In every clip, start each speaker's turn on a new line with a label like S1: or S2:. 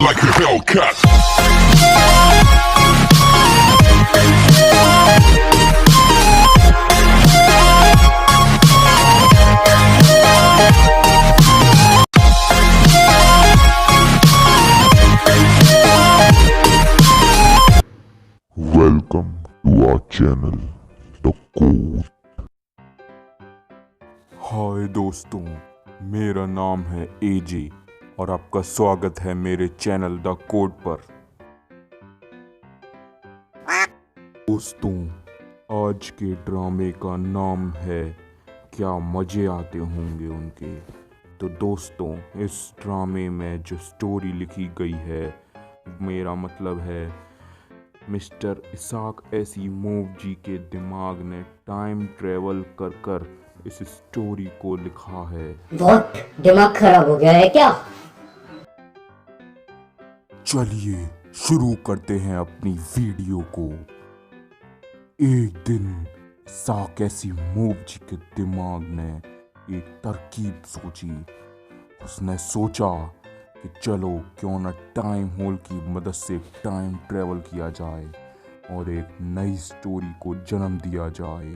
S1: like a Hellcat.
S2: Welcome to our channel, The Code.
S3: हाय दोस्तों, मेरा नाम है एजे और आपका स्वागत है मेरे चैनल द कोड पर। दोस्तों, आज के ड्रामे का नाम है क्या मज़े आते होंगे उनके। तो दोस्तों, इस ड्रामे में जो स्टोरी लिखी गई है, मेरा मतलब है मिस्टर इसाक एसिमोव जी के दिमाग ने टाइम ट्रेवल कर कर इस स्टोरी को लिखा है।
S4: बहुत दिमाग खराब हो गया है क्या?
S3: चलिए शुरू करते हैं अपनी वीडियो को। एक दिन इसाक एसिमोव जी के दिमाग ने एक तरकीब सोची। उसने सोचा कि चलो क्यों न टाइम होल की मदद से टाइम ट्रेवल किया जाए और एक नई स्टोरी को जन्म दिया जाए।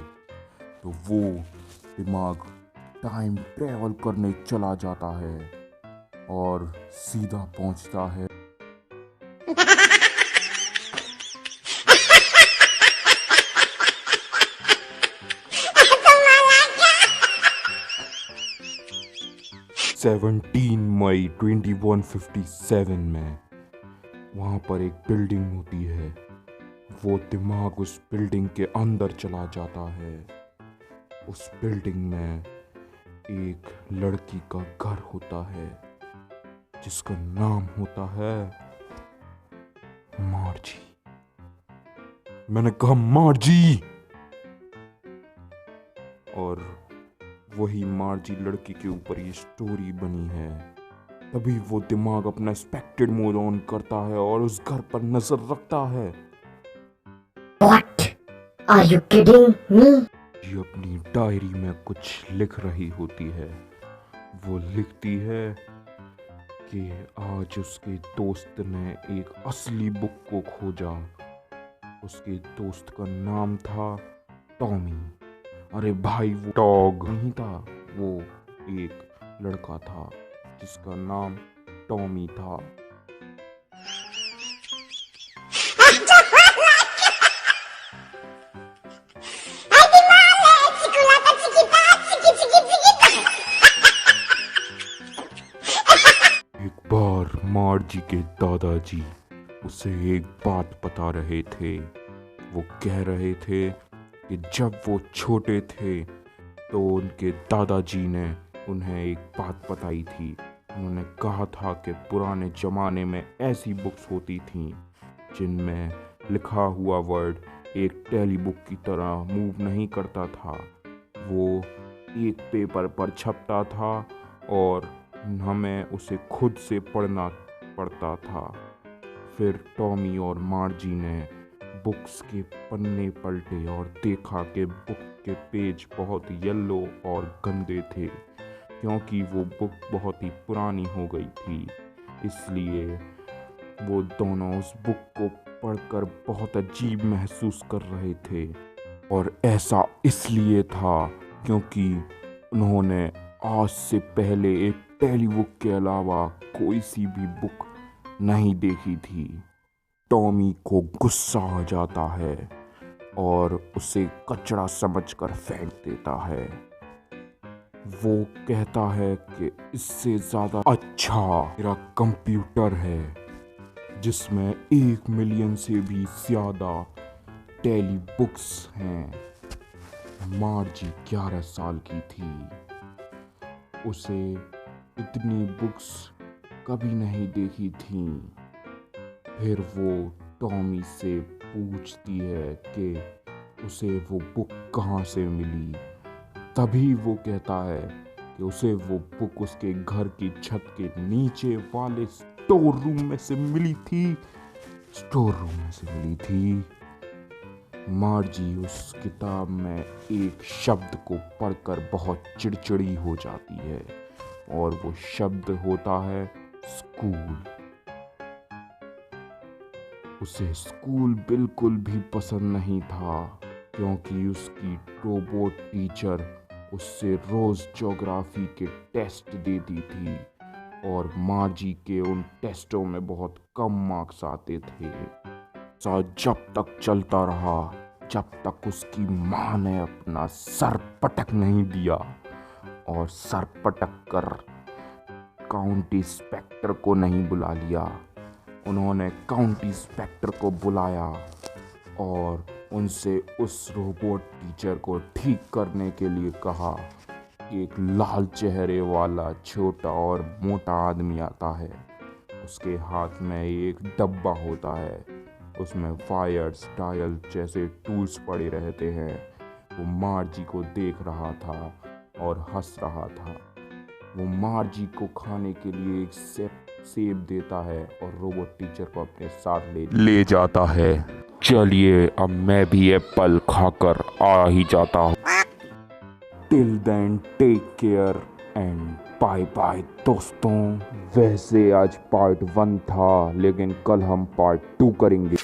S3: तो वो दिमाग टाइम ट्रेवल करने चला जाता है और सीधा पहुंचता है 17 मई 2157 में। वहाँ पर एक बिल्डिंग होती है। वो दिमाग उस बिल्डिंग के अंदर चला जाता है। उस बिल्डिंग में एक लड़की का घर होता है जिसका नाम होता है मार्जी। मैंने कहा मार्जी। और वही मार्जी लड़की के ऊपर ये स्टोरी बनी है। तभी वो दिमाग अपना एक्सपेक्टेड मोड ऑन करता है और उस घर पर नजर रखता है।
S4: What? Are you kidding me?
S3: ये अपनी डायरी में कुछ लिख रही होती है। वो लिखती है कि आज उसके दोस्त ने एक असली बुक को खोजा। उसके दोस्त का नाम था टॉमी। अरे भाई, वो डॉग नहीं था, वो एक लड़का था जिसका नाम टॉमी था। एक बार मार्जी के दादाजी उसे एक बात बता रहे थे। वो कह रहे थे कि जब वो छोटे थे तो उनके दादाजी ने उन्हें एक बात बताई थी। उन्होंने कहा था कि पुराने ज़माने में ऐसी बुक्स होती थीं जिनमें लिखा हुआ वर्ड एक टेली बुक की तरह मूव नहीं करता था। वो एक पेपर पर छपता था और हमें उसे खुद से पढ़ना पड़ता था। फिर टॉमी और मार्जी ने बुक्स के पन्ने पलटे और देखा कि बुक के पेज बहुत येलो और गंदे थे, क्योंकि वो बुक बहुत ही पुरानी हो गई थी। इसलिए वो दोनों उस बुक को पढ़कर बहुत अजीब महसूस कर रहे थे। और ऐसा इसलिए था क्योंकि उन्होंने आज से पहले एक टेली बुक के अलावा कोई सी भी बुक नहीं देखी थी। टॉमी को गुस्सा आ जाता है और उसे कचरा समझकर फेंक देता है। वो कहता है कि इससे ज़्यादा अच्छा मेरा कंप्यूटर है जिसमें 1 मिलियन से भी ज़्यादा टेली बुक्स हैं। मार्जी 11 साल की थी। उसे इतनी बुक्स कभी नहीं देखी थीं। फिर वो टॉमी से पूछती है कि उसे वो बुक कहाँ से मिली। तभी वो कहता है कि उसे वो बुक उसके घर की छत के नीचे वाले स्टोर रूम में से मिली थी। मार्जी उस किताब में एक शब्द को पढ़कर बहुत चिड़चिड़ी हो जाती है और वो शब्द होता है स्कूल। उसे स्कूल बिल्कुल भी पसंद नहीं था, क्योंकि उसकी रोबोट टीचर उससे रोज ज्योग्राफी के टेस्ट देती थी और मार्जी के उन टेस्टों में बहुत कम मार्क्स आते थे। सा जब तक चलता रहा, जब तक उसकी माँ ने अपना सर पटक नहीं दिया, और सर पटक कर काउंटी इंस्पेक्टर को नहीं बुला लिया। उन्होंने काउंटी इंस्पेक्टर को बुलाया और उनसे उस रोबोट टीचर को ठीक करने के लिए कहा कि एक लाल चेहरे वाला छोटा और मोटा आदमी आता है। उसके हाथ में एक डब्बा होता है, उसमें वायर्स, डायल जैसे टूल्स पड़े रहते हैं। वो मार्जी को देख रहा था और हंस रहा था। वो मार्जी को खाने के लिए एक सेब देता है और रोबोट टीचर को अपने साथ ले जाता है। चलिए अब मैं भी एप्पल खाकर आ ही जाता हूँ। Till then take care and bye bye दोस्तों। वैसे आज पार्ट 1 था, लेकिन कल हम पार्ट 2 करेंगे।